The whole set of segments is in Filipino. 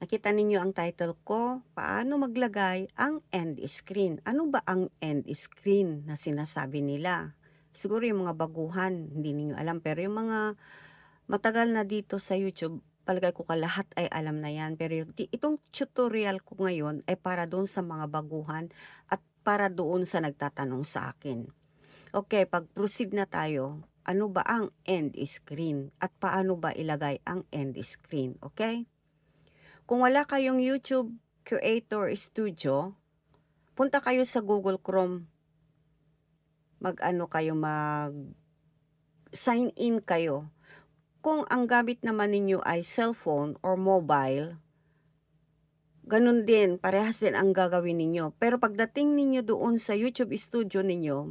Nakita ninyo ang title ko, paano maglagay ang end screen. Ano ba ang end screen na sinasabi nila? Siguro yung mga baguhan, hindi ninyo alam. Pero yung mga matagal na dito sa YouTube, palagay ko lahat ay alam na yan. Pero itong tutorial ko ngayon ay para doon sa mga baguhan at para doon sa nagtatanong sa akin. Okay, pag-proceed na tayo, ano ba ang end screen at paano ba ilagay ang end screen, okay? Kung wala kayong YouTube Creator Studio, punta kayo sa Google Chrome. Mag-ano kayo, mag-sign in kayo. Kung ang gamit naman ninyo ay cellphone or mobile, ganun din, parehas din ang gagawin ninyo. Pero pagdating ninyo doon sa YouTube Studio ninyo,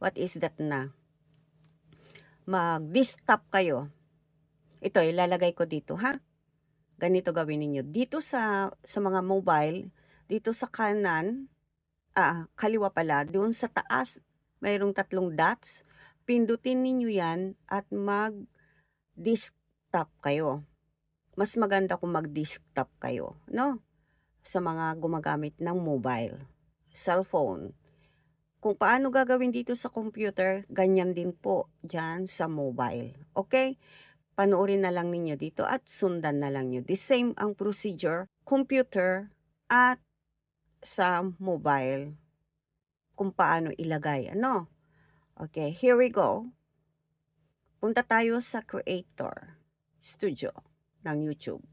what is that na? Mag-desktop kayo. Ito, ilalagay ko dito, ha? Ganito gawin ninyo. Dito sa mga mobile, dito sa kanan, kaliwa pala, doon sa taas, mayroong 3 dots. Pindutin ninyo yan at mag-desktop kayo. Mas maganda kung mag-desktop kayo, no? Sa mga gumagamit ng mobile, cellphone. Kung paano gagawin dito sa computer, ganyan din po dyan sa mobile. Okay? Panoorin na lang ninyo dito at sundan na lang nyo. The same ang procedure, computer at sa mobile. Kung paano ilagay, ano? Okay, here we go. Punta tayo sa Creator Studio ng YouTube.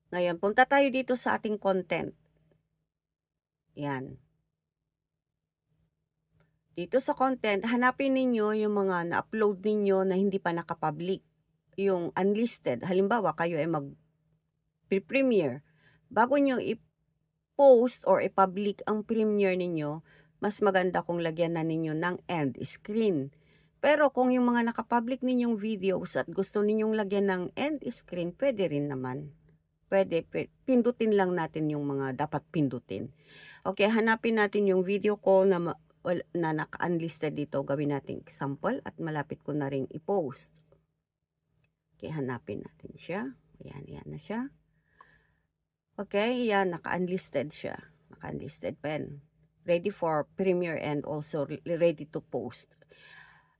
Ngayon, punta tayo dito sa ating content. Yan. Dito sa content, hanapin ninyo yung mga na-upload ninyo na hindi pa nakapublic. Yung unlisted. Halimbawa, kayo ay mag-premiere. Bago nyo i-post or i-public ang premiere ninyo, mas maganda kung lagyan na ninyo ng end screen. Pero kung yung mga nakapublic ninyong videos at gusto ninyong lagyan ng end screen, pwede rin naman. Pwede, pindutin lang natin yung mga dapat pindutin. Okay, hanapin natin yung video ko na naka-unlisted dito. Gawin natin example at malapit ko na rin i-post. Okay, hanapin natin siya. Ayan, yan na siya. Okay, yan, naka-unlisted siya. Naka-unlisted pen. Ready for premiere and also ready to post.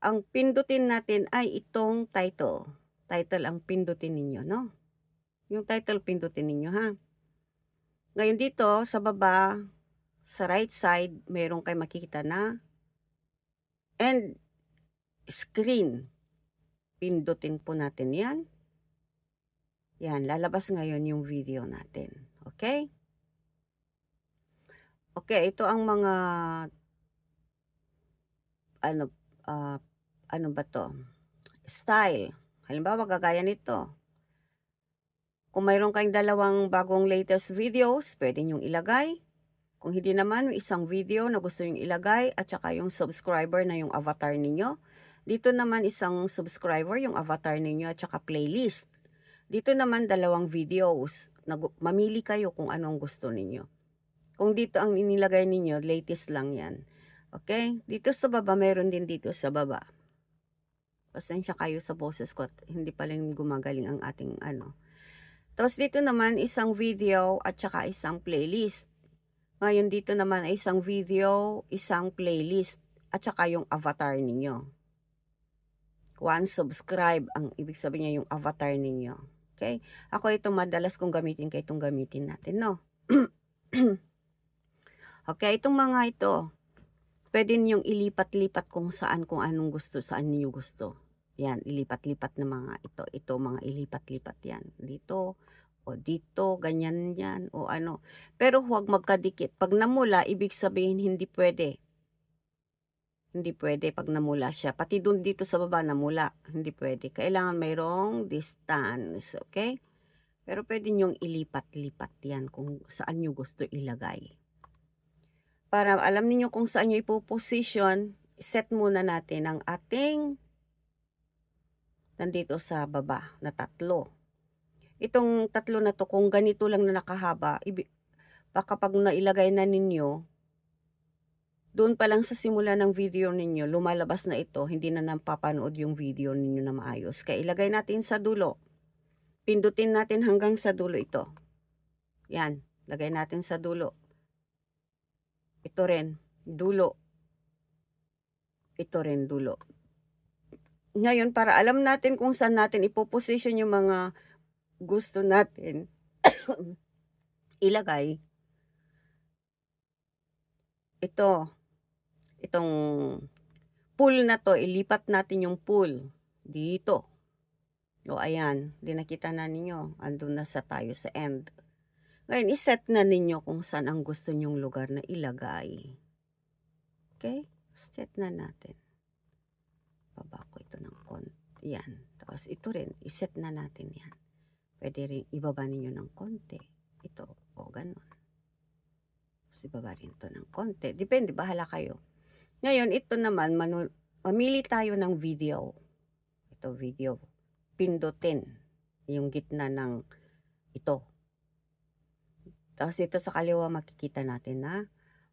Ang pindutin natin ay itong title. Title ang pindutin ninyo, no? Yung title pindutin ninyo, ha? Ngayon dito, sa baba, sa right side, mayroon kayo makikita na end screen. Pindutin po natin yan. Yan, lalabas ngayon yung video natin. Okay? Okay, ito ang mga ano ba to? Style. Halimbawa, gagaya nito. Kung mayroon kayong dalawang bagong latest videos, pwede nyong ilagay. Kung hindi naman, isang video na gusto nyong ilagay at saka yung subscriber na yung avatar ninyo. Dito naman isang subscriber, yung avatar ninyo at saka playlist. Dito naman dalawang videos. Mamili kayo kung anong gusto ninyo. Kung dito ang inilagay ninyo, latest lang yan. Okay? Dito sa baba, mayroon din dito sa baba. Pasensya kayo sa boses ko at hindi pa rin gumagaling ang ating ano. Tapos dito naman isang video at saka isang playlist. Ngayon dito naman ay isang video, isang playlist at saka yung avatar ninyo. Once subscribe, ang ibig sabihin niya yung avatar ninyo. Okay? Ako ito madalas kong gamitin, kaya itong gamitin natin, no? Okay, itong mga ito, pwede niyong ilipat-lipat kung saan, kung anong gusto, saan niyo gusto. Yan, ilipat-lipat na mga ito. Ito, mga ilipat-lipat yan. Dito, o dito, ganyan yan, o ano. Pero huwag magkadikit. Pag namula, ibig sabihin hindi pwede. Hindi pwede pag namula siya. Pati dun dito sa baba, namula. Hindi pwede. Kailangan mayroong distance, okay? Pero pwede niyong ilipat-lipat yan kung saan niyo gusto ilagay. Para alam niyo kung saan niyo ipoposition, set muna natin ang ating nandito sa baba na 3. Itong 3 na to, kung ganito lang na nakahaba, baka pag nailagay na ninyo, doon pa lang sa simula ng video ninyo, lumalabas na ito, hindi na napapanood yung video ninyo na maayos. Kaya ilagay natin sa dulo. Pindutin natin hanggang sa dulo ito. Yan, lagay natin sa dulo. Ito rin, dulo. Ito rin, dulo. Ngayon, para alam natin kung saan natin ipoposition yung mga gusto natin ilagay, itong pool na to, ilipat natin yung pool dito. O ayan, di nakita na ninyo, andun na sa tayo sa end. Ngayon, iset na ninyo kung saan ang gusto nyong lugar na ilagay. Okay? Set na natin. Baba ko ito ng konti. Yan. Tapos ito rin, iset na natin yan. Pwede rin ibaba ninyo ng konti. Ito, o ganun. Tapos ibaba rin ito ng konti. Depende, bahala kayo. Ngayon, ito naman, mamili tayo ng video. Ito, video. Pindutin yung gitna ng ito. Tapos ito sa kaliwa makikita natin na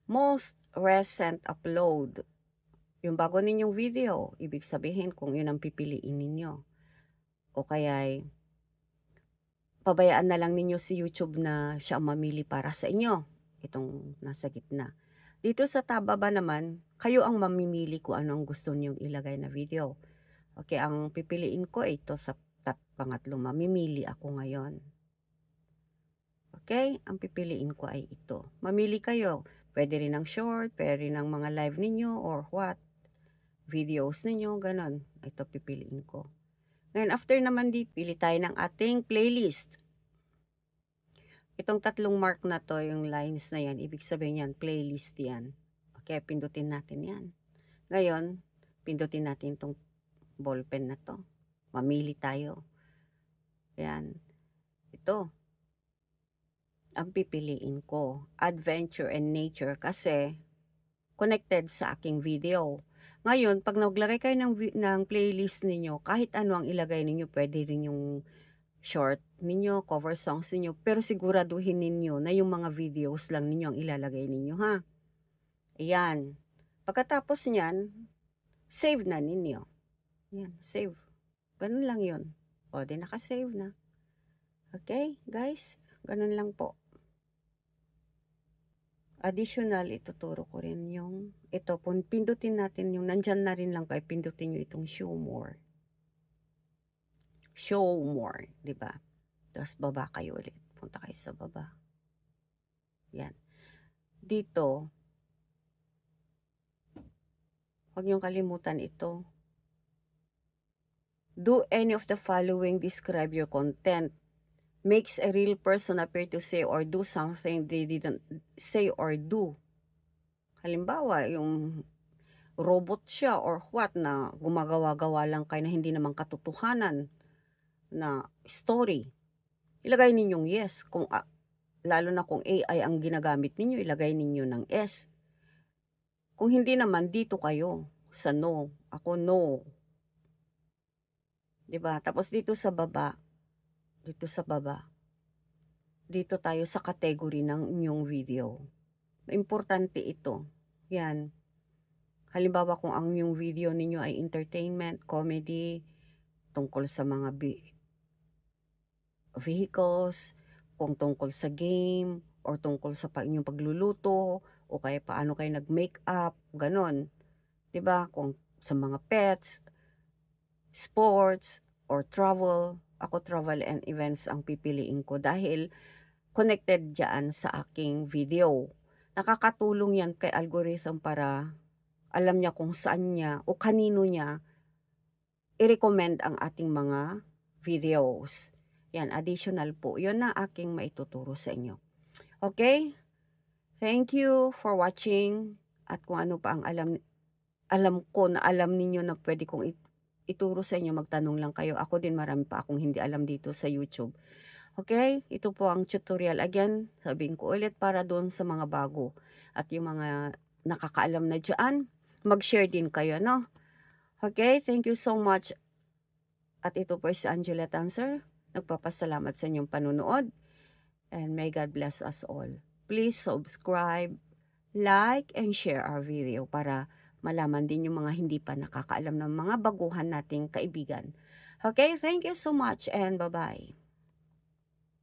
most recent upload. Yung bago ninyong video, ibig sabihin kung yun ang pipiliin ninyo. O kaya pabayaan na lang ninyo si YouTube na siya ang mamili para sa inyo. Itong nasa gitna. Dito sa tababa naman, kayo ang mamimili kung ano ang gusto niyong ilagay na video. Okay, ang pipiliin ko ito sa pangatlo. Mamimili ako ngayon. Okay, ang pipiliin ko ay ito. Mamili kayo. Pwede rin ng short, pwede rin ng mga live ninyo or what. Videos ninyo, ganon. Ito pipiliin ko. Ngayon, after naman pili tayo ng ating playlist. Itong tatlong mark na to, yung lines na yan, ibig sabihin yan, playlist yan. Okay, pindutin natin yan. Ngayon, pindutin natin itong ballpen na to. Mamili tayo. Yan. Ito. Ang pipiliin ko. Adventure and nature kasi connected sa aking video. Ngayon, pag naglagay kayo ng playlist ninyo, kahit ano ang ilagay ninyo, pwede rin yung short ninyo, cover songs ninyo, pero siguraduhin ninyo na yung mga videos lang ninyo ang ilalagay ninyo, ha? Ayan. Pagkatapos niyan, save na ninyo. Ayan, save. Ganun lang yun. O, di nakasave na. Okay, guys? Ganun lang po. Additional, ituturo ko rin yung, ito, pindutin natin yung, nandyan na rin lang kayo, pindutin nyo itong show more. Show more, di ba? Tapos baba kayo ulit. Punta kayo sa baba. Yan. Dito, huwag niyong kalimutan ito. Do any of the following describe your content? Makes a real person appear to say or do something they didn't say or do. Halimbawa, yung robot siya or what na gumagawa-gawa lang kayo na hindi naman katotohanan na story. Ilagay ninyong yes. Kung lalo na kung AI ang ginagamit ninyo, ilagay ninyo ng S. Kung hindi naman, dito kayo sa no. Ako no. 'Di ba? Tapos dito sa baba, dito tayo sa category ng inyong video. Importante ito. Yan. Halimbawa kung ang inyong video ninyo ay entertainment, comedy, tungkol sa mga vehicles, kung tungkol sa game, or tungkol sa inyong pagluluto, o kaya paano kayo nag-makeup, ganon. 'Di ba? Kung sa mga pets, sports, or travel, ako travel and events ang pipiliin ko dahil connected dyan sa aking video. Nakakatulong yan kay algorithm para alam niya kung saan niya o kanino niya i-recommend ang ating mga videos. Yan, additional po. Yun na aking maituturo sa inyo. Okay? Thank you for watching. At kung ano pa ang alam ko na alam ninyo na pwede kong ituro sa inyo, magtanong lang kayo. Ako din marami pa akong hindi alam dito sa YouTube. Okay? Ito po ang tutorial. Again, sabihin ko ulit para doon sa mga bago. At yung mga nakakaalam na dyan, mag-share din kayo, no? Okay? Thank you so much. At ito po si Angela Tanser. Nagpapasalamat sa inyong panunood. And may God bless us all. Please subscribe, like, and share our video para malaman din yung mga hindi pa nakakaalam ng mga baguhan nating kaibigan. Okay? Thank you so much and bye-bye.